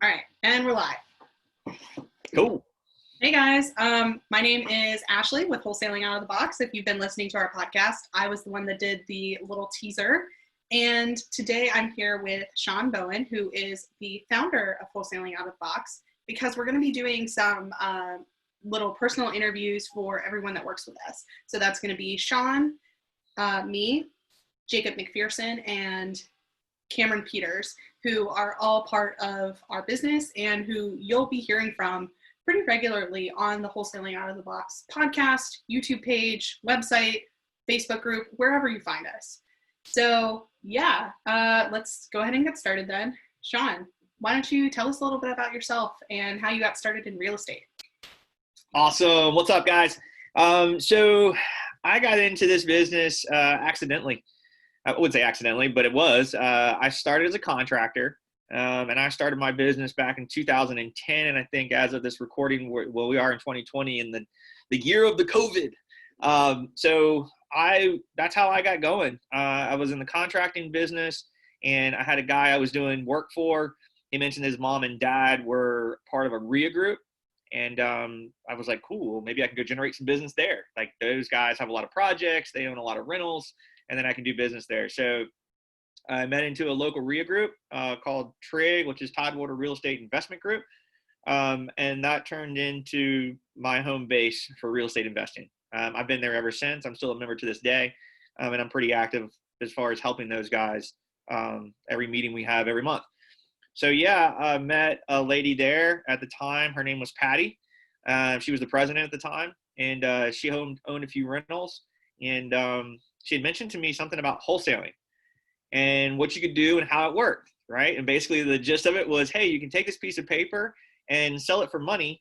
All right, and we're live. Cool. Hey guys, my name is Ashley with Wholesaling Out of the Box. If you've been listening to our podcast, I was the one that did the little teaser. And today I'm here with Shawn Bowen, who is the founder of Wholesaling Out of the Box, because we're going to be doing some little personal interviews for everyone that works with us. So that's going to be Shawn, me, Jacob McPherson, and Cameron Peters, who are all part of our business and who you'll be hearing from pretty regularly on the Wholesaling Out of the Box podcast, YouTube page, website, Facebook group, wherever you find us. So yeah, let's go ahead and get started then. Shawn, why don't you tell us a little bit about yourself and how you got started in real estate? Awesome. What's up, guys? So I got into this business accidentally. I wouldn't say accidentally, but it was. I started as a contractor, and I started my business back in 2010. And I think as of this recording, we are in 2020 in the year of the COVID. So that's how I got going. I was in the contracting business, and I had a guy I was doing work for. He mentioned his mom and dad were part of a REIA group. And I was like, cool, maybe I can go generate some business there. Like, those guys have a lot of projects. They own a lot of rentals. And then I can do business there. So I met into a local REIA group called TRIG, which is Tidewater Real Estate Investment Group. And that turned into my home base for real estate investing. I've been there ever since. I'm still a member to this day. And I'm pretty active as far as helping those guys every meeting we have every month. So yeah, I met a lady there at the time. Her name was Patty. She was the president at the time. And she owned a few rentals. And she had mentioned to me something about wholesaling and what you could do and how it worked, right? And basically the gist of it was, hey, you can take this piece of paper and sell it for money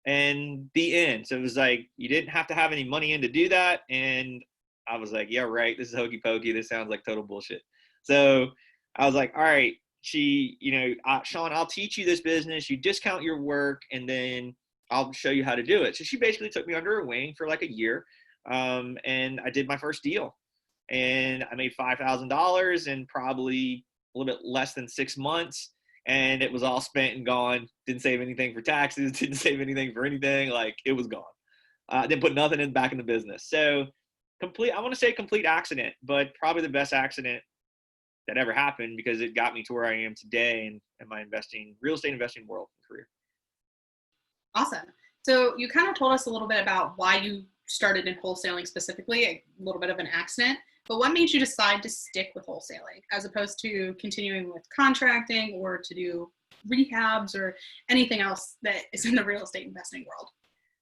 and be in. So it was like, you didn't have to have any money in to do that. And I was like, yeah, right. This is hokey pokey. This sounds like total bullshit. So I was like, all right, Shawn, I'll teach you this business. You discount your work and then I'll show you how to do it. So she basically took me under her wing for like a year. And I did my first deal. And I made $5,000 in probably a little bit less than 6 months. And it was all spent and gone. Didn't save anything for taxes. Didn't save anything for anything. Like, it was gone. Didn't put nothing back in the business. So I want to say complete accident, but probably the best accident that ever happened because it got me to where I am today in my real estate investing world and career. Awesome. So you kind of told us a little bit about why you started in wholesaling specifically, a little bit of an accident, but what made you decide to stick with wholesaling as opposed to continuing with contracting or to do rehabs or anything else that is in the real estate investing world?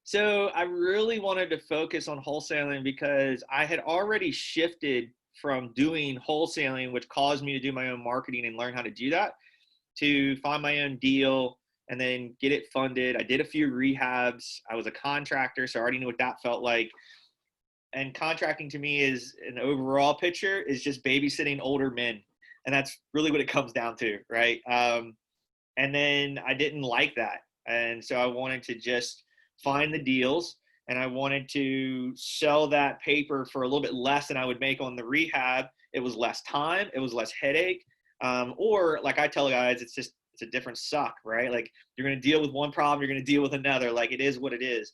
So I really wanted to focus on wholesaling because I had already shifted from doing wholesaling, which caused me to do my own marketing and learn how to do that, to find my own deal and then get it funded. I did a few rehabs. I was a contractor, so I already knew what that felt like. And contracting to me is an overall picture is just babysitting older men. And that's really what it comes down to, right? And then I didn't like that. And so I wanted to just find the deals and I wanted to sell that paper for a little bit less than I would make on the rehab. It was less time. It was less headache. Or like I tell guys, it's a different suck, right? Like, you're going to deal with one problem, you're going to deal with another. Like, it is what it is.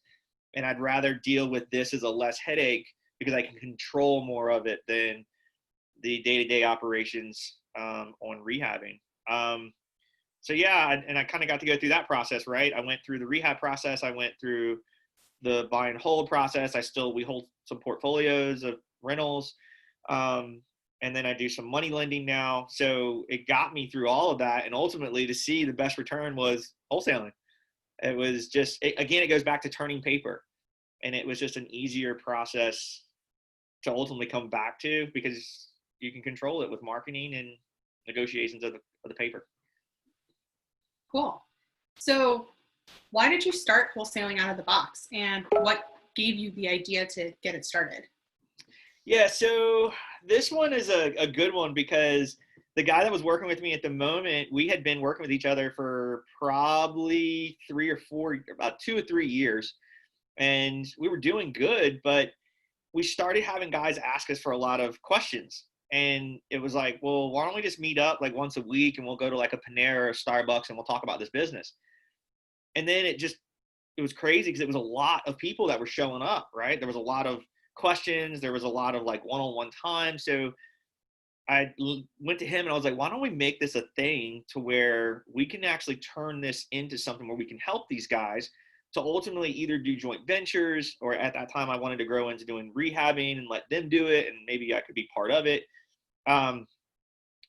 And I'd rather deal with this as a less headache because I can control more of it than the day-to-day operations on rehabbing. So yeah, and I kind of got to go through that process, right? I went through the rehab process. I went through the buy and hold process. We hold some portfolios of rentals. And then I do some money lending now. So it got me through all of that. And ultimately to see the best return was wholesaling. It was just, again, it goes back to turning paper. And it was just an easier process to ultimately come back to because you can control it with marketing and negotiations of the paper. Cool. So why did you start Wholesaling Out of the Box and what gave you the idea to get it started? Yeah, so this one is a good one because the guy that was working with me at the moment, we had been working with each other for probably about 2 or 3 years. And we were doing good, but we started having guys ask us for a lot of questions. And it was like, well, why don't we just meet up like once a week and we'll go to like a Panera or a Starbucks and we'll talk about this business. And then it was crazy because it was a lot of people that were showing up, right? There was a lot of questions. There was a lot of like one-on-one time. So went to him and I was like, why don't we make this a thing to where we can actually turn this into something where we can help these guys to ultimately either do joint ventures, or at that time I wanted to grow into doing rehabbing and let them do it. And maybe I could be part of it. Um,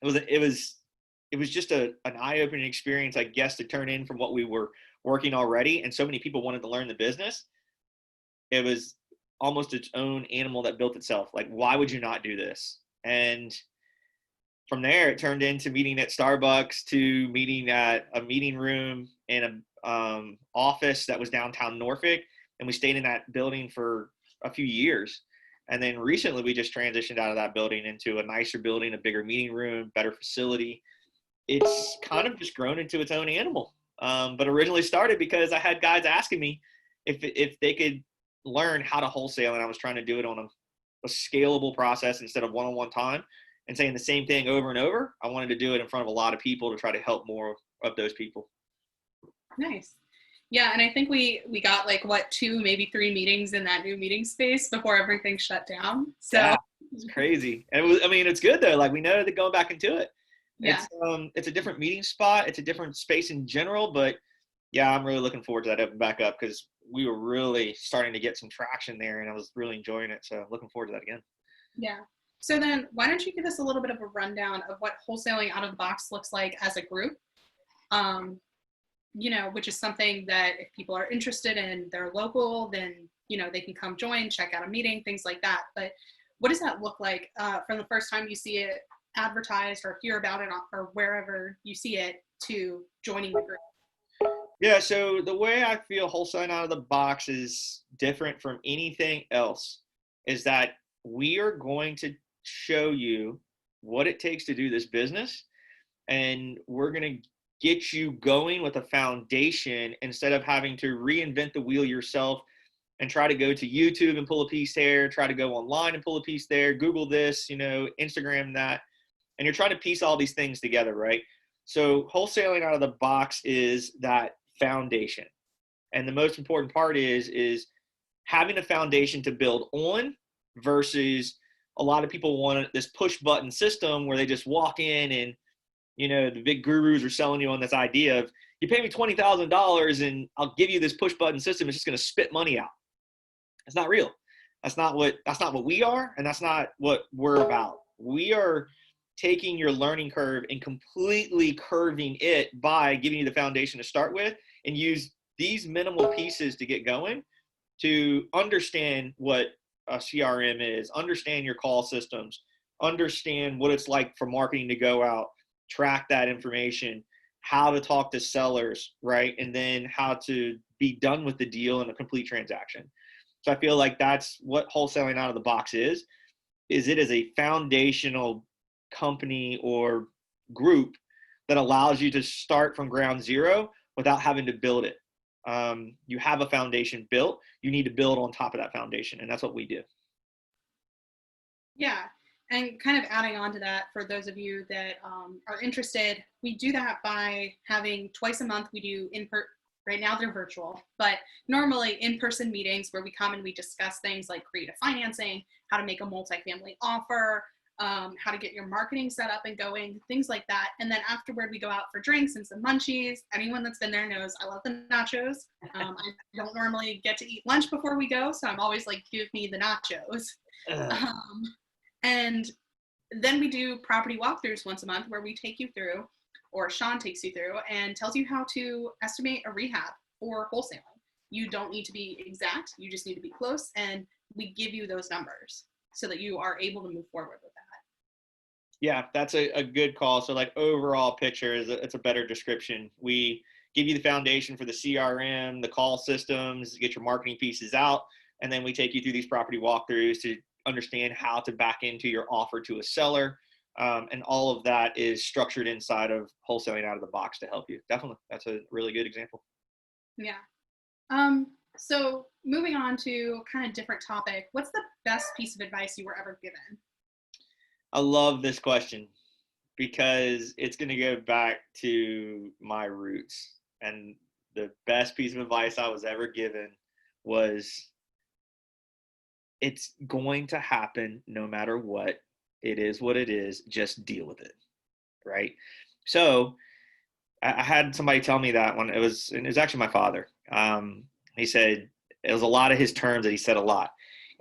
it was just an eye-opening experience, I guess, to turn in from what we were working already. And so many people wanted to learn the business. It was almost its own animal that built itself. Like, why would you not do this? And from there, it turned into meeting at Starbucks to meeting at a meeting room in a office that was downtown Norfolk. And we stayed in that building for a few years. And then recently we just transitioned out of that building into a nicer building, a bigger meeting room, better facility. It's kind of just grown into its own animal. But originally started because I had guys asking me if they could learn how to wholesale, and I was trying to do it on a scalable process instead of one-on-one time and saying the same thing over and over. I wanted to do it in front of a lot of people to try to help more of those people. Nice. Yeah, and I think we got like 2, maybe 3 meetings in that new meeting space before everything shut down. So yeah, it's crazy. And it's good though. Like, we know that going back into it. Yeah. It's a different meeting spot. It's a different space in general, but yeah, I'm really looking forward to that open back up because we were really starting to get some traction there and I was really enjoying it. So looking forward to that again. Yeah. So then why don't you give us a little bit of a rundown of what Wholesaling Out of the Box looks like as a group? Which is something that if people are interested in, they're local, then, they can come join, check out a meeting, things like that. But what does that look like from the first time you see it advertised or hear about it or wherever you see it to joining the group? Yeah, so the way I feel Wholesaling Out of the Box is different from anything else is that we are going to show you what it takes to do this business, and we're going to get you going with a foundation instead of having to reinvent the wheel yourself and try to go to YouTube and pull a piece there, try to go online and pull a piece there, Google this, Instagram that, and you're trying to piece all these things together, right? So Wholesaling Out of the Box is that foundation. And the most important part is having a foundation to build on versus a lot of people want this push button system where they just walk in and, the big gurus are selling you on this idea of you pay me $20,000 and I'll give you this push button system. It's just going to spit money out. It's not real. That's not what we are. And that's not what we're about. We are taking your learning curve and completely curving it by giving you the foundation to start with and use these minimal pieces to get going to understand what a CRM is, understand your call systems, understand what it's like for marketing to go out, track that information, how to talk to sellers, right? And then how to be done with the deal in a complete transaction. So I feel like that's what Wholesaling Out of the Box is it is a foundational company or group that allows you to start from ground zero without having to build it. You have a foundation built, you need to build on top of that foundation, and that's what we do. Yeah, and kind of adding on to that, for those of you that are interested, we do that by having twice a month, we do right now they're virtual, but normally in-person meetings where we come and we discuss things like creative financing, how to make a multifamily offer, how to get your marketing set up and going, things like that. And then afterward, we go out for drinks and some munchies. Anyone that's been there knows I love the nachos. I don't normally get to eat lunch before we go, so I'm always like, give me the nachos. And then we do property walkthroughs once a month where we take you through, or Shawn takes you through and tells you how to estimate a rehab for wholesaling. You don't need to be exact, you just need to be close, and we give you those numbers so that you are able to move forward with that. Yeah, that's a good call. So like overall picture it's a better description. We give you the foundation for the CRM, the call systems, get your marketing pieces out, and then we take you through these property walkthroughs to understand how to back into your offer to a seller. And all of that is structured inside of Wholesaling Out of the Box to help you. Definitely. That's a really good example. Yeah. So moving on to kind of different topic, what's the best piece of advice you were ever given? I love this question because it's going to go back to my roots. And the best piece of advice I was ever given was it's going to happen no matter what. It is what it is. Just deal with it. Right. So I had somebody tell me that when it was actually my father. He said it was a lot of his terms that he said a lot.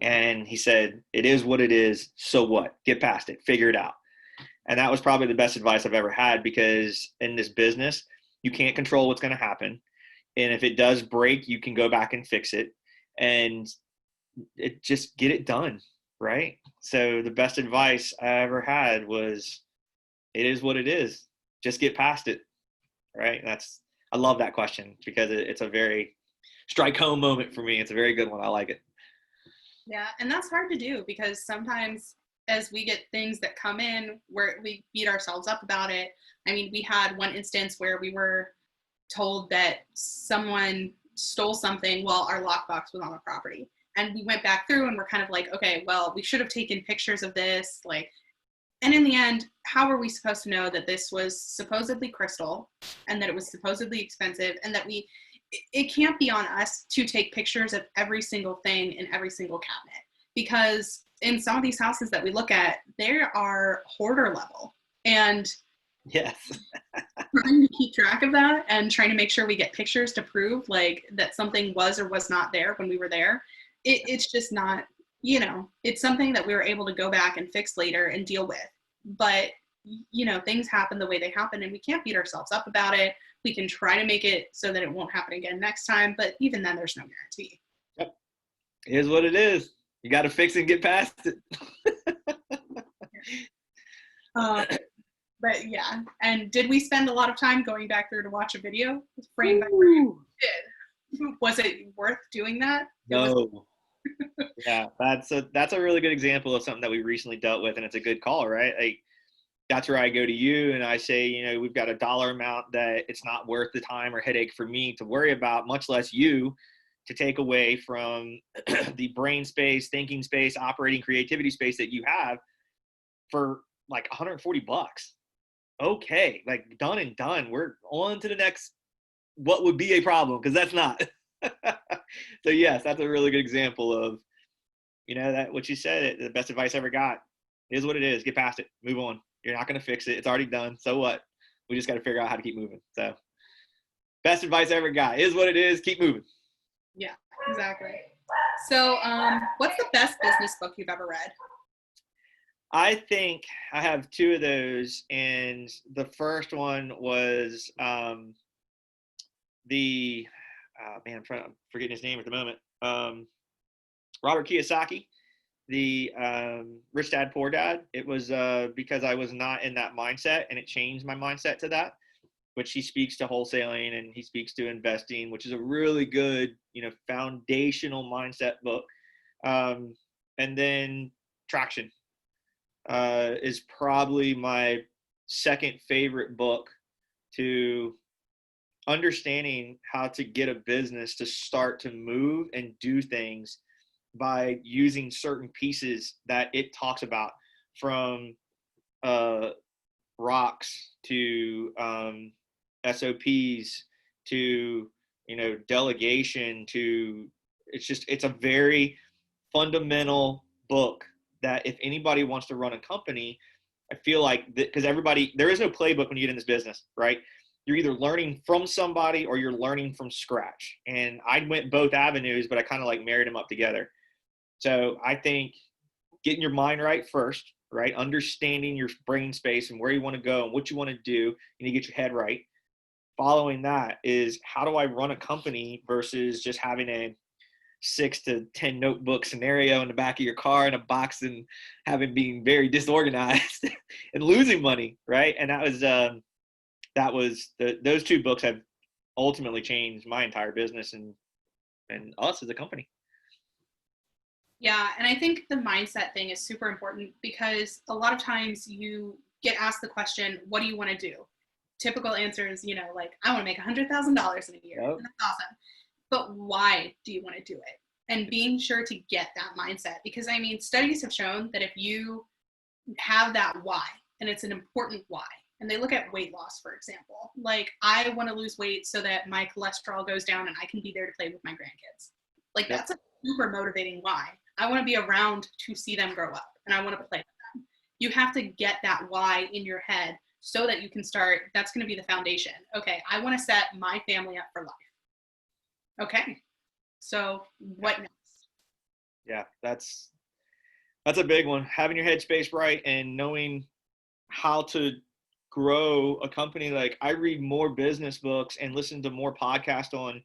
And he said, it is what it is. So what? Get past it. Figure it out. And that was probably the best advice I've ever had, because in this business, you can't control what's going to happen. And if it does break, you can go back and fix it. And it just get it done. Right. So the best advice I ever had was, it is what it is. Just get past it. Right. I love that question because it's a very strike home moment for me. It's a very good one. I like it. Yeah. And that's hard to do because sometimes as we get things that come in where we beat ourselves up about it. I mean, we had one instance where we were told that someone stole something while our lockbox was on the property. And we went back through and we're kind of like, okay, well, we should have taken pictures of this. Like, and in the end, how are we supposed to know that this was supposedly crystal and that it was supposedly expensive and that it can't be on us to take pictures of every single thing in every single cabinet, because in some of these houses that we look at, they are hoarder level, and yes, trying to keep track of that and trying to make sure we get pictures to prove like that something was or was not there when we were there. It's just not, it's something that we were able to go back and fix later and deal with. But, things happen the way they happen and we can't beat ourselves up about it. We can try to make it so that it won't happen again next time. But even then, there's no guarantee. Yep. It is what it is. You got to fix it and get past it. But yeah. And did we spend a lot of time going back through to watch a video? Frame by frame? Did. Was it worth doing that? No. Yeah, that's a really good example of something that we recently dealt with, and it's a good call, right? Like, that's where I go to you and I say, we've got a dollar amount that it's not worth the time or headache for me to worry about, much less you to take away from the brain space, thinking space, operating creativity space that you have for like $140. Okay, like done and done. We're on to the next, what would be a problem, because that's not. So yes, that's a really good example of, that what you said, the best advice I ever got. It is what it is. Get past it. Move on. You're not going to fix it. It's already done. So what? We just got to figure out how to keep moving. So best advice I ever got. Is what it is. Keep moving. Yeah, exactly. So what's the best business book you've ever read? I think I have two of those. And the first one was I'm forgetting his name at the moment. Robert Kiyosaki, the Rich Dad Poor Dad. It was because I was not in that mindset, and it changed my mindset to that, which he speaks to wholesaling and he speaks to investing, which is a really good, foundational mindset book. And then Traction is probably my second favorite book to understanding how to get a business to start to move and do things by using certain pieces that it talks about, from rocks to SOPs to, delegation to, it's a very fundamental book that if anybody wants to run a company, I feel like because there is no playbook when you get in this business, right? You're either learning from somebody or you're learning from scratch. And I went both avenues, but I kind of like married them up together. So I think getting your mind right first, right? Understanding your brain space and where you want to go and what you want to do. You need to get your head right. Following that is, how do I run a company versus just having a 6 to 10 notebook scenario in the back of your car in a box and being very disorganized and losing money, right? And those two books have ultimately changed my entire business and us as a company. Yeah, and I think the mindset thing is super important, because a lot of times you get asked the question, what do you want to do? Typical answer is, like, I want to make $100,000 in a year. Yep. And that's awesome. But why do you want to do it? And being sure to get that mindset, because studies have shown that if you have that why, and it's an important why. And they look at weight loss, for example. Like, I want to lose weight so that my cholesterol goes down and I can be there to play with my grandkids. Like, Yep. that's a super motivating why. I want to be around to see them grow up, and I want to play with them. You have to get that why in your head so that you can start. That's going to be the foundation. Okay, I want to set my family up for life. Okay, so what next? Yeah, that's a big one. Having your headspace right and knowing how to grow a company. Like, I read more business books and listen to more podcasts on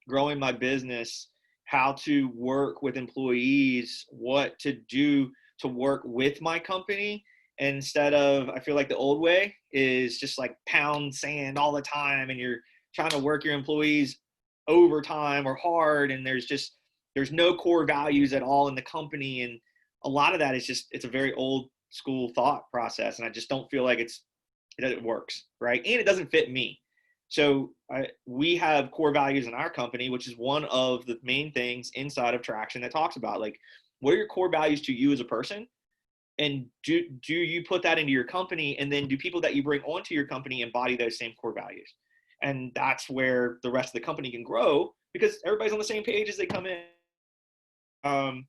growing my business, how to work with employees, what to do to work with my company, instead of, I feel like the old way is just like pound sand all the time and you're trying to work your employees overtime or hard, and there's no core values at all in the company. And a lot of that is just, it's a very old school thought process, and I just don't feel like it works, right? And it doesn't fit me. So we have core values in our company, which is one of the main things inside of Traction that talks about, like, what are your core values to you as a person? And do you put that into your company? And then do people that you bring onto your company embody those same core values? And that's where the rest of the company can grow, because everybody's on the same page as they come in.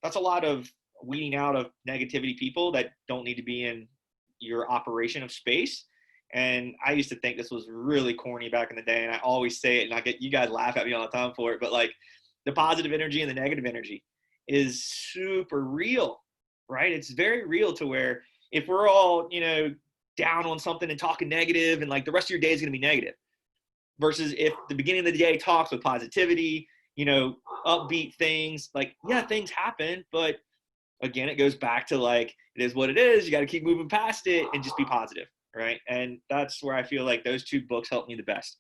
That's a lot of weeding out of negativity people that don't need to be in your operation of space. And I used to think this was really corny back in the day, and I always say it, and you guys laugh at me all the time for it, but like, the positive energy and the negative energy is super real, right? It's very real, to where if we're all, down on something and talking negative, and like, the rest of your day is going to be negative, versus if the beginning of the day talks with positivity, upbeat things, like, yeah, things happen, but again, it goes back to, like, it is what it is. You got to keep moving past it and just be positive, right? And that's where I feel like those two books helped me the best.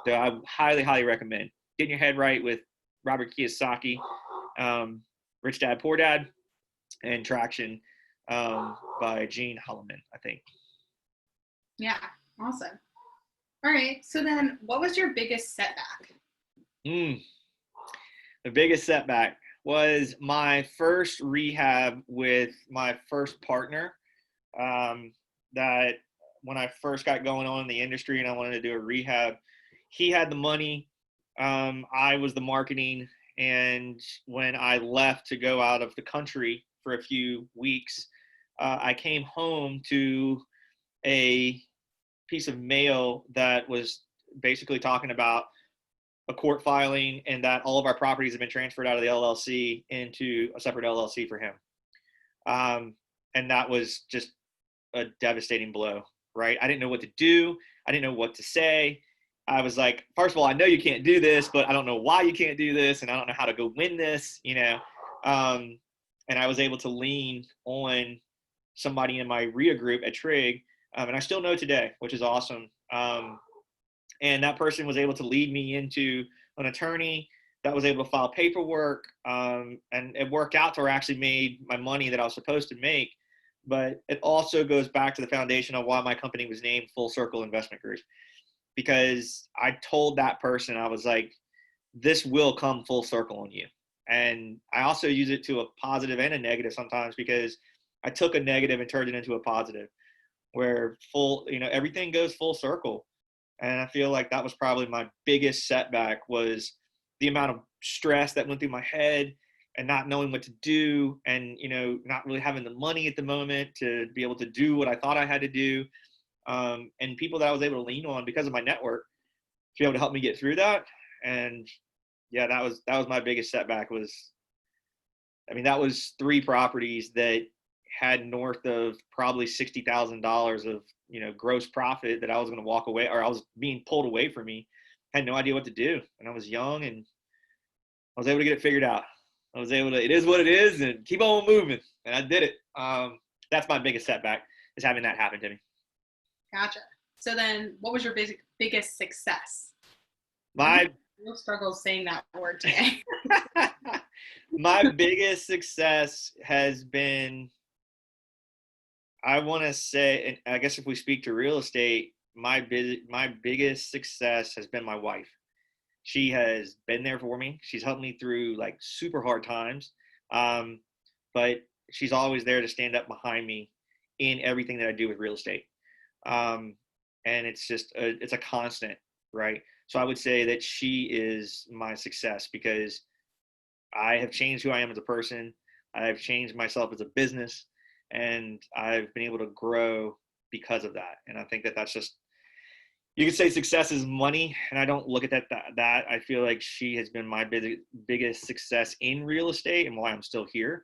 So I highly, highly recommend Getting Your Head Right with Robert Kiyosaki, Rich Dad, Poor Dad, and Traction by Gene Holloman, I think. Yeah, awesome. All right, so then what was your biggest setback? The biggest setback was my first rehab with my first partner. That when I first got going on in the industry and I wanted to do a rehab, he had the money. I was the marketing. And when I left to go out of the country for a few weeks, I came home to a piece of mail that was basically talking about a court filing, and that all of our properties have been transferred out of the LLC into a separate LLC for him. And that was just a devastating blow, right? I didn't know what to do. I didn't know what to say. I was like, first of all, I know you can't do this, but I don't know why you can't do this, and I don't know how to go win this, And I was able to lean on somebody in my RIA group at Trig, and I still know today, which is awesome. And that person was able to lead me into an attorney that was able to file paperwork. And it worked out to where I actually made my money that I was supposed to make. But it also goes back to the foundation of why my company was named Full Circle Investment Group. Because I told that person, I was like, this will come full circle on you. And I also use it to a positive and a negative sometimes, because I took a negative and turned it into a positive, where everything goes full circle. And I feel like that was probably my biggest setback, was the amount of stress that went through my head and not knowing what to do, and, not really having the money at the moment to be able to do what I thought I had to do. And people that I was able to lean on because of my network to be able to help me get through that. And yeah, that was my biggest setback. That was 3 properties that had north of probably $60,000 of, gross profit that I was going to walk away, or I was being pulled away from me. I had no idea what to do. And I was young, and I was able to get it figured out. I was able to, it is what it is, and keep on moving. And I did it. That's my biggest setback, is having that happen to me. Gotcha. So then what was your biggest success? My real struggles saying that word today. My biggest success has been, I want to say, and I guess if we speak to real estate, my biggest success has been my wife. She has been there for me. She's helped me through like super hard times. But she's always there to stand up behind me in everything that I do with real estate. And it's just it's a constant, right? So I would say that she is my success because I have changed who I am as a person. I have changed myself as a business, and I've been able to grow because of that. And I think that that's just, you could say success is money, and I don't look at that. I feel like she has been my biggest success in real estate and why I'm still here,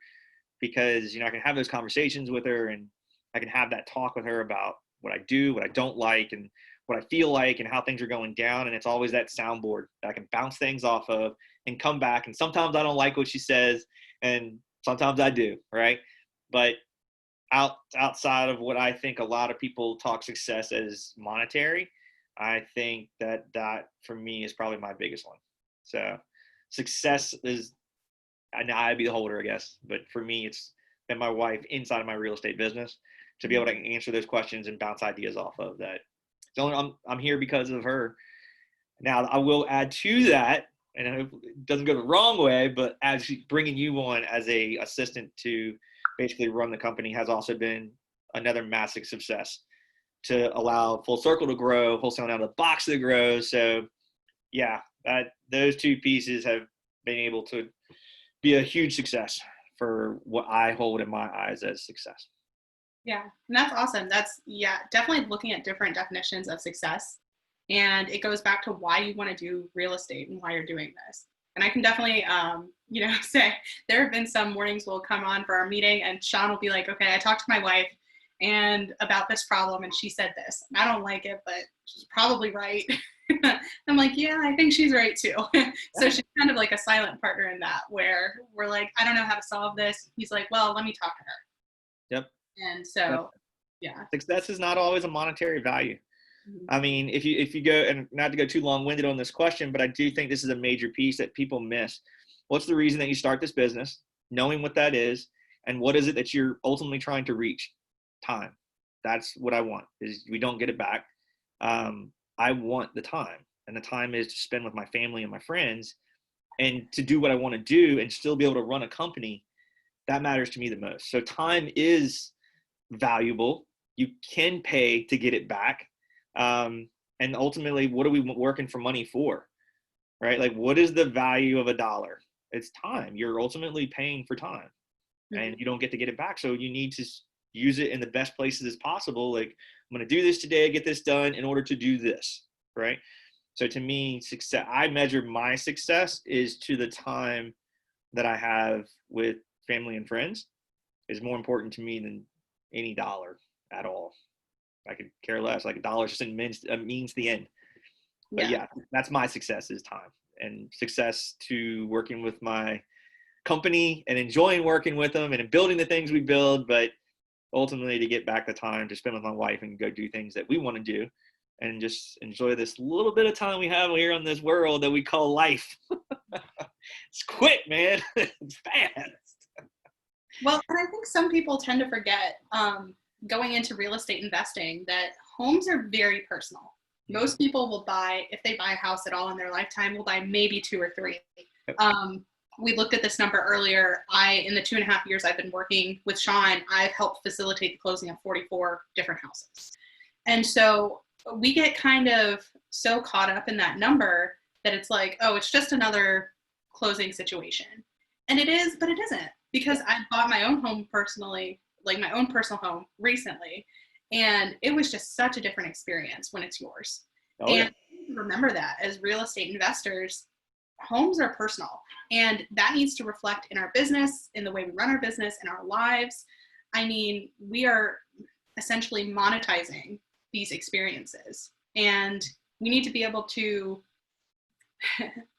because, I can have those conversations with her, and I can have that talk with her about what I do, what I don't like, and what I feel like, and how things are going down. And it's always that soundboard that I can bounce things off of and come back. And sometimes I don't like what she says, and sometimes I do, right? But outside of what I think a lot of people talk success as monetary, I think that for me is probably my biggest one. So success is, and I'd be the holder, I guess, but for me, it's been my wife inside of my real estate business to be able to answer those questions and bounce ideas off of that. So I'm here because of her. Now I will add to that, and I hope it doesn't go the wrong way, but as bringing you on as a assistant to basically run the company has also been another massive success to allow Full Circle to grow, Wholesaling Out of the Box to grow. So yeah, those two pieces have been able to be a huge success for what I hold in my eyes as success. Yeah, and that's awesome. That's, definitely looking at different definitions of success. And it goes back to why you want to do real estate and why you're doing this. And I can definitely, say there have been some mornings we'll come on for our meeting and Shawn will be like, okay, I talked to my wife and about this problem and she said this. I don't like it, but she's probably right. I'm like, yeah, I think she's right too. So she's kind of like a silent partner in that, where we're like, I don't know how to solve this. He's like, well, let me talk to her. Yep. And so, yeah. Success is not always a monetary value. Mm-hmm. I mean, if you go, and not to go too long-winded on this question, but I do think this is a major piece that people miss. What's the reason that you start this business? Knowing what that is, and what is it that you're ultimately trying to reach? Time. That's what I want, is we don't get it back. I want the time, and the time is to spend with my family and my friends and to do what I want to do and still be able to run a company. That matters to me the most. So time is valuable. You can pay to get it back. And ultimately, what are we working for money for, right? Like, what is the value of $1? It's time. You're ultimately paying for time, and you don't get to get it back. So you need to use it in the best places as possible. Like, I'm going to do this today, get this done in order to do this, right? So to me, success, I measure my success is to the time that I have with family and friends is more important to me than any dollar at all. I could care less. Like, a dollar just means the end. But yeah, that's my success, is time, and success to working with my company and enjoying working with them and building the things we build, but ultimately to get back the time to spend with my wife and go do things that we want to do and just enjoy this little bit of time we have here on this world that we call life. It's quick, man. It's fast. Well, and I think some people tend to forget, going into real estate investing, that homes are very personal. Most people will buy, if they buy a house at all in their lifetime, will buy maybe 2 or 3. We looked at this number earlier. In the 2.5 years I've been working with Shawn, I've helped facilitate the closing of 44 different houses. And so we get kind of so caught up in that number that it's like, oh, it's just another closing situation. And it is, but it isn't, because I bought my own home personally, like my own personal home recently. And it was just such a different experience when it's yours. And remember that as real estate investors, homes are personal, and that needs to reflect in our business, in the way we run our business, in our lives. I mean, we are essentially monetizing these experiences, and we need to be able to,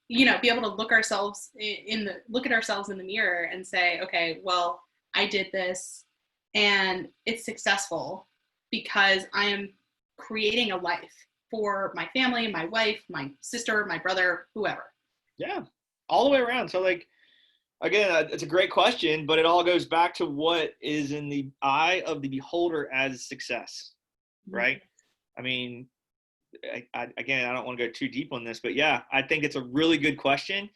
be able to look at ourselves in the mirror and say, okay, well, I did this and it's successful because I am creating a life for my family, my wife, my sister, my brother, whoever. Yeah, all the way around. So, like, again, it's a great question, but it all goes back to what is in the eye of the beholder as success, right? I mean, I don't want to go too deep on this, but yeah, I think it's a really good question,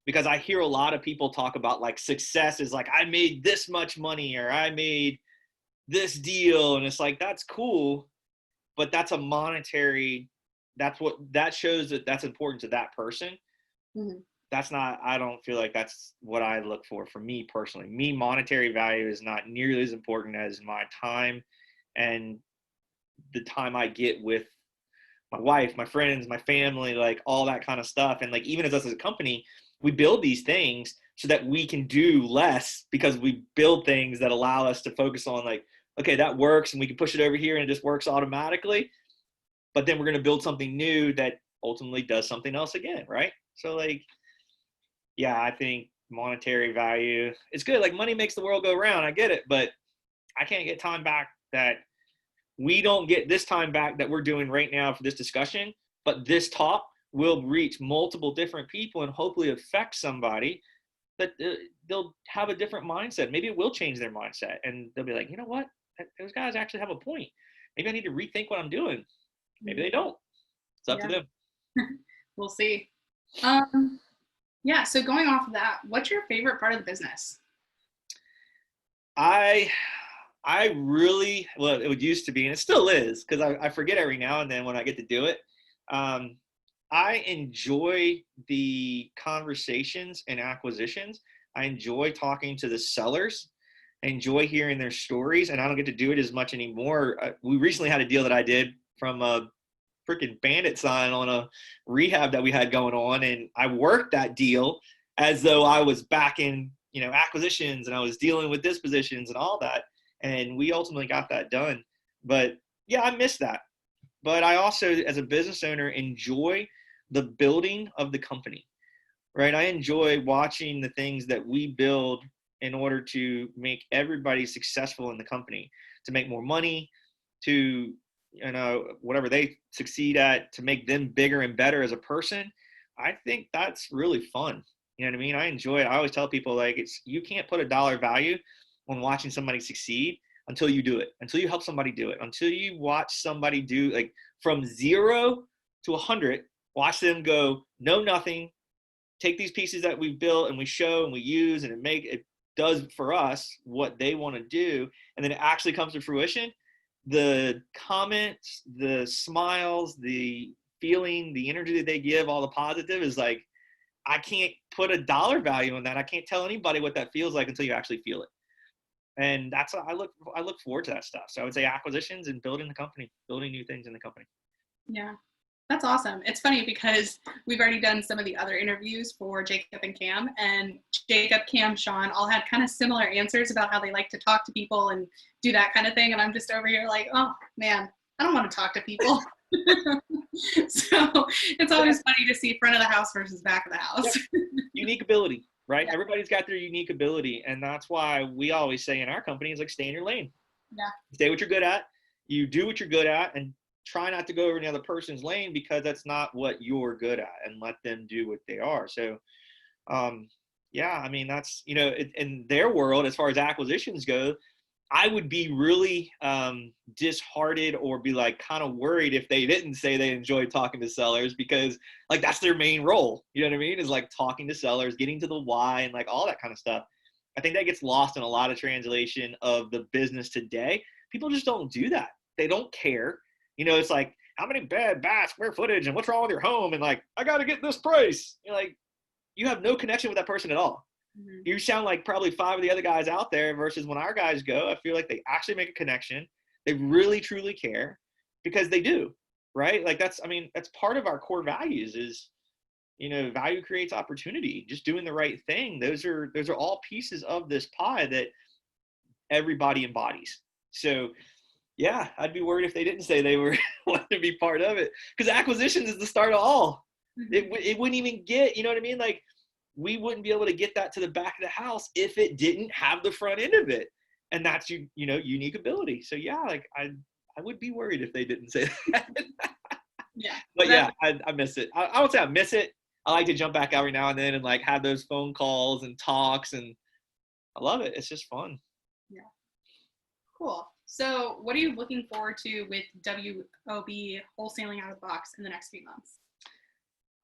because I hear a lot of people talk about, like, success is like, I made this much money, or I made this deal. And it's like, that's cool, but that's a monetary, that shows that that's important to that person. Mm-hmm. That's not, I don't feel like that's what I look for me personally. Me, monetary value is not nearly as important as my time and the time I get with my wife, my friends, my family, like all that kind of stuff. And like, even as us as a company, we build these things so that we can do less because we build things that allow us to focus on like, okay, that works and we can push it over here and it just works automatically. But then we're going to build something new that ultimately does something else again. Right. So like, yeah, I think monetary value is good. Like money makes the world go round. I get it, but I can't get time back that we don't get this time back that we're doing right now for this discussion, but this talk will reach multiple different people and hopefully affect somebody that they'll have a different mindset. Maybe it will change their mindset and they'll be like, you know what? Those guys actually have a point. Maybe I need to rethink what I'm doing. Maybe they don't. It's up to them. We'll see. Yeah. So going off of that, what's your favorite part of the business? I really, well, it used to be, and it still is, because I forget every now and then when I get to do it. I enjoy the conversations and acquisitions. I enjoy talking to the sellers. I enjoy hearing their stories, and I don't get to do it as much anymore. We recently had a deal that I did from a freaking bandit sign on a rehab that we had going on, and I worked that deal as though I was back in, acquisitions, and I was dealing with dispositions and all that. And we ultimately got that done. But yeah, I miss that. But I also, as a business owner, enjoy the building of the company, right? I enjoy watching the things that we build in order to make everybody successful in the company, to make more money, to, whatever they succeed at, to make them bigger and better as a person. I think that's really fun. You know what I mean? I enjoy it. I always tell people, like, you can't put a dollar value on watching somebody succeed until you do it, until you help somebody do it, until you watch somebody do, like, from 0 to 100, watch them go, know nothing, take these pieces that we've built and we show and we use, and it does for us what they want to do, and then it actually comes to fruition. The comments, the smiles, the feeling, the energy that they give, all the positive is like, I can't put a dollar value on that. I can't tell anybody what that feels like until you actually feel it. And that's I look forward to that stuff. So I would say acquisitions and building the company, building new things in the company. Yeah, that's awesome. It's funny because we've already done some of the other interviews for Jacob and Cam, and Jacob, Cam, Shawn all had kind of similar answers about how they like to talk to people and do that kind of thing. And I'm just over here like, oh man, I don't want to talk to people. So it's always funny to see front of the house versus back of the house. Yep. Unique ability, right? Yeah. Everybody's got their unique ability. And that's why we always say in our company is like, stay in your lane. Yeah. Stay what you're good at. You do what you're good at and try not to go over any other person's lane because that's not what you're good at, and let them do what they are. So, yeah, I mean, that's, in their world, as far as acquisitions go, I would be really disheartened or be like kind of worried if they didn't say they enjoy talking to sellers, because like that's their main role. You know what I mean? Is like talking to sellers, getting to the why, and like all that kind of stuff. I think that gets lost in a lot of translation of the business today. People just don't do that. They don't care. It's like, how many bed, bath, square footage, and what's wrong with your home? And like, I got to get this price. You're like, you have no connection with that person at all. Mm-hmm. You sound like probably 5 of the other guys out there, versus when our guys go, I feel like they actually make a connection. They really, truly care, because they do, right? Like that's part of our core values is, value creates opportunity, just doing the right thing. Those are all pieces of this pie that everybody embodies. So yeah, I'd be worried if they didn't say they were wanting to be part of it, because acquisitions is the start of all. Mm-hmm. It wouldn't even get, you know what I mean? Like, we wouldn't be able to get that to the back of the house if it didn't have the front end of it. And that's, unique ability. So yeah, like I would be worried if they didn't say that. Yeah. But yeah, I miss it. I would say I miss it. I like to jump back every now and then and like have those phone calls and talks, and I love it. It's just fun. Yeah. Cool. So what are you looking forward to with WOB Wholesaling Out of the Box in the next few months?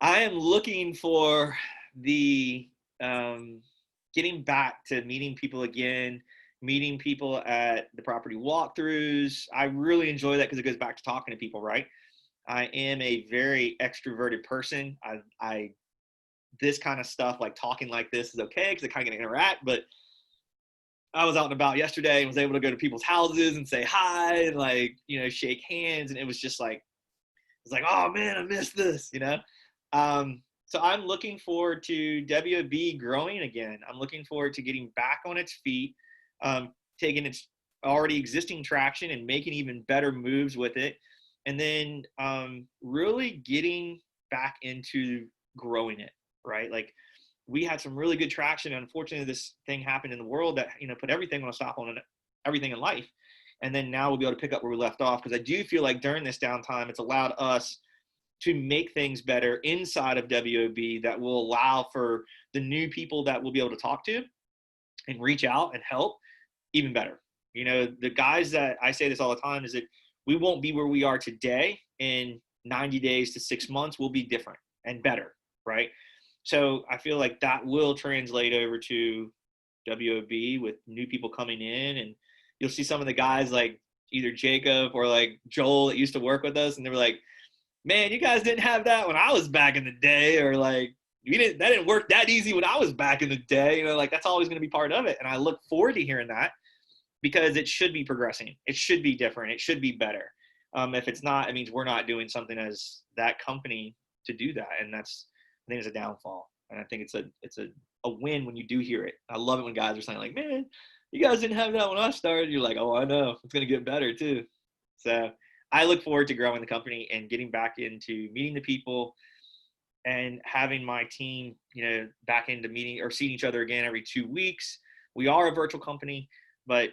I am looking for the getting back to meeting people again, meeting people at the property walkthroughs. I really enjoy that because it goes back to talking to people, right? I am a very extroverted person. I this kind of stuff, like talking like this, is okay because I kind of get to interact. But I was out and about yesterday and was able to go to people's houses and say hi and, like, shake hands, and it was just like, it's like, oh man, I missed this, So I'm looking forward to WOB growing again. I'm looking forward to getting back on its feet, taking its already existing traction and making even better moves with it. And then really getting back into growing it, right? Like, we had some really good traction. Unfortunately, this thing happened in the world that, put everything on a stop on everything in life. And then now we'll be able to pick up where we left off, because I do feel like during this downtime, it's allowed us to make things better inside of WOB that will allow for the new people that we'll be able to talk to and reach out and help even better. The guys that I say this all the time is that we won't be where we are today in 90 days to 6 months. We'll be different and better, right? So I feel like that will translate over to WOB with new people coming in, and you'll see some of the guys like either Jacob or like Joel that used to work with us, and they were like, man, you guys didn't have that when I was back in the day, or like, that didn't work that easy when I was back in the day. Like, that's always going to be part of it. And I look forward to hearing that, because it should be progressing. It should be different. It should be better. If it's not, it means we're not doing something as that company to do that. And I think it's a downfall. And I think it's a win when you do hear it. I love it when guys are saying like, man, you guys didn't have that when I started. You're like, oh, I know. It's going to get better too. So I look forward to growing the company and getting back into meeting the people and having my team, back into meeting or seeing each other again every 2 weeks. We are a virtual company, but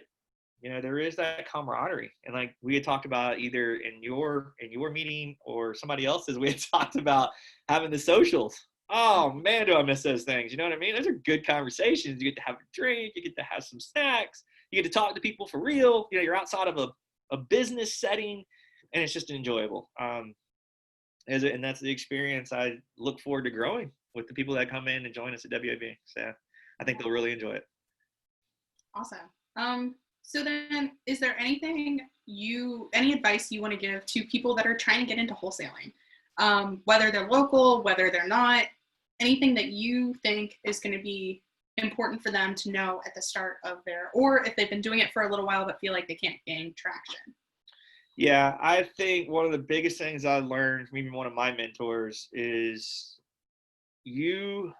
there is that camaraderie. And like we had talked about either in your meeting or somebody else's, we had talked about having the socials. Oh man, do I miss those things. You know what I mean? Those are good conversations. You get to have a drink, you get to have some snacks, you get to talk to people for real. You're outside of a business setting, and it's just enjoyable. And that's the experience I look forward to growing with the people that come in and join us at WOB. So I think they'll really enjoy it. Awesome. So then, is there any advice you want to give to people that are trying to get into wholesaling? Whether they're local, whether they're not, anything that you think is going to be important for them to know at the start of or if they've been doing it for a little while but feel like they can't gain traction? Yeah, I think one of the biggest things I learned from even one of my mentors is you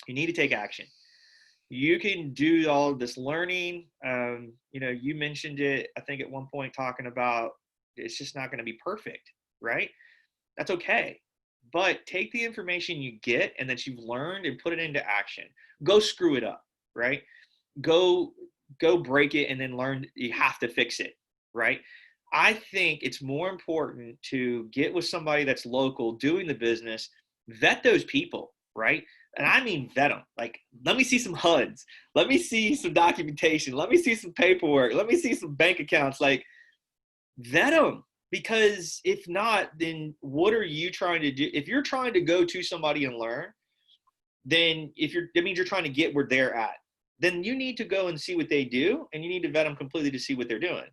need to take action. You can do all of this learning. You mentioned it, I think, at one point, talking about it's just not going to be perfect, right? That's okay. But take the information you get and that you've learned and put it into action. Go screw it up, right? Go break it and then learn you have to fix it, right? I think it's more important to get with somebody that's local doing the business, vet those people, right? And I mean vet them. Like, let me see some HUDs. Let me see some documentation. Let me see some paperwork. Let me see some bank accounts. Like, vet them. Because if not, then what are you trying to do? If you're trying to go to somebody and learn, then that means you're trying to get where they're at. Then you need to go and see what they do, and you need to vet them completely to see what they're doing.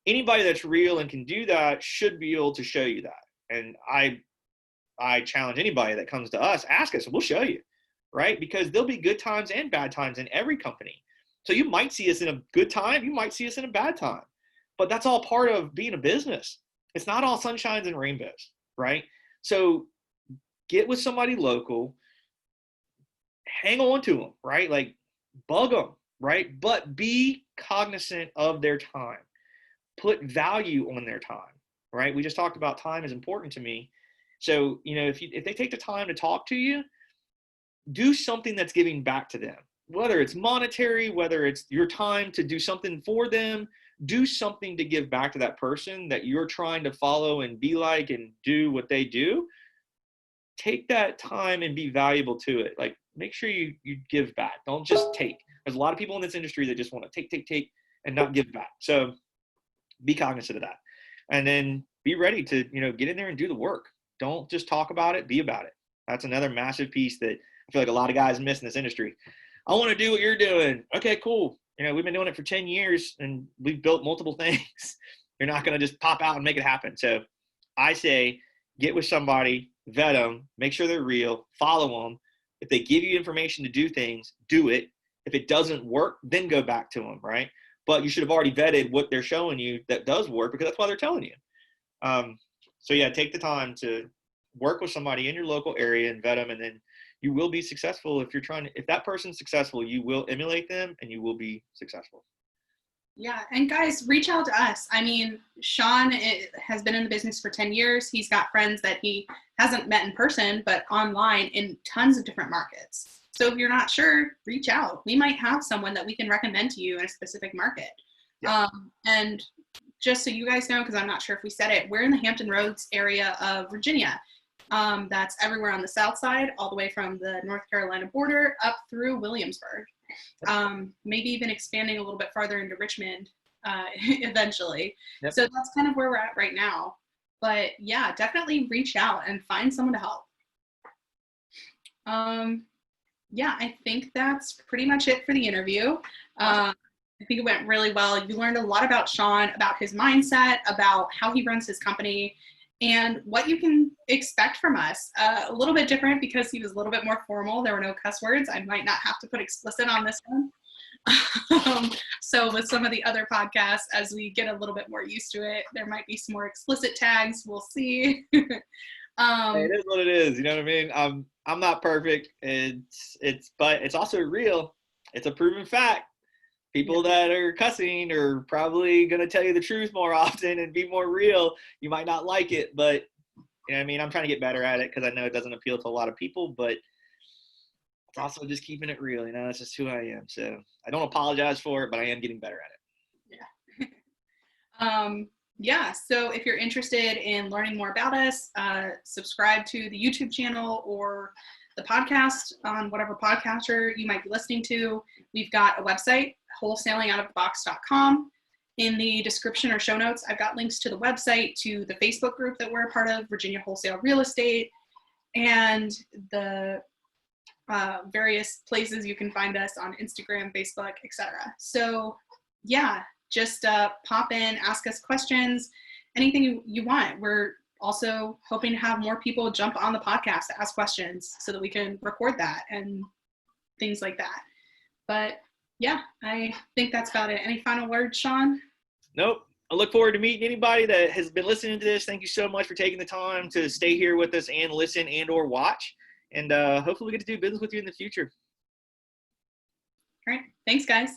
Anybody that's real and can do that should be able to show you that. And I challenge anybody that comes to us, ask us, and we'll show you, right? Because there'll be good times and bad times in every company. So you might see us in a good time, you might see us in a bad time. But that's all part of being a business. It's not all sunshines and rainbows, right? So get with somebody local, hang on to them, right? Like, bug them, right? But be cognizant of their time. Put value on their time, right? We just talked about time is important to me. So, if they take the time to talk to you, do something that's giving back to them, whether it's monetary, whether it's your time to do something for them. Do something to give back to that person that you're trying to follow and be like and do what they do. Take that time and be valuable to it. Like, make sure you give back. Don't just take. There's a lot of people in this industry that just want to take and not give back. So be cognizant of that. And then be ready to, get in there and do the work. Don't just talk about it, be about it. That's another massive piece that I feel like a lot of guys miss in this industry. I want to do what you're doing. Okay, cool. We've been doing it for 10 years and we've built multiple things. You're not going to just pop out and make it happen. So I say, get with somebody, vet them, make sure they're real, follow them. If they give you information to do things, do it. If it doesn't work, then go back to them, right? But you should have already vetted what they're showing you that does work, because that's why they're telling you. So yeah, take the time to work with somebody in your local area and vet them, and then you will be successful. If that person's successful, you will emulate them and you will be successful. Yeah. And guys, reach out to us. I mean, Shawn has been in the business for 10 years. He's got friends that he hasn't met in person, but online in tons of different markets. So if you're not sure, reach out. We might have someone that we can recommend to you in a specific market. Yeah. And just so you guys know, because I'm not sure if we said it, we're in the Hampton Roads area of Virginia. That's everywhere on the south side, all the way from the North Carolina border up through Williamsburg. Maybe even expanding a little bit farther into Richmond eventually. Yep. So that's kind of where we're at right now. But yeah, definitely reach out and find someone to help. Yeah, I think that's pretty much it for the interview. Awesome. I think it went really well. You learned a lot about Shawn, about his mindset, about how he runs his company, and what you can expect from us. A little bit different because he was a little bit more formal. There were no cuss words. I might not have to put explicit on this one. So with some of the other podcasts, as we get a little bit more used to it, there might be some more explicit tags. We'll see. It is what it is. You know what I mean? I'm not perfect. But it's also real. It's a proven fact. People that are cussing are probably going to tell you the truth more often and be more real. You might not like it, but you know what I mean? I'm trying to get better at it because I know it doesn't appeal to a lot of people, but it's also just keeping it real. That's just who I am. So I don't apologize for it, but I am getting better at it. Yeah. Yeah. So if you're interested in learning more about us, subscribe to the YouTube channel or the podcast on whatever podcaster you might be listening to. We've got a website, wholesalingoutofthebox.com. In the description or show notes, I've got links to the website, to the Facebook group that we're a part of, Virginia Wholesale Real Estate, and the various places you can find us on Instagram, Facebook, etc. So yeah, just pop in, ask us questions, anything you want. We're also hoping to have more people jump on the podcast to ask questions so that we can record that and things like that. But yeah, I think that's about it. Any final words, Shawn? Nope. I look forward to meeting anybody that has been listening to this. Thank you so much for taking the time to stay here with us and listen and or watch. And hopefully we get to do business with you in the future. All right. Thanks, guys.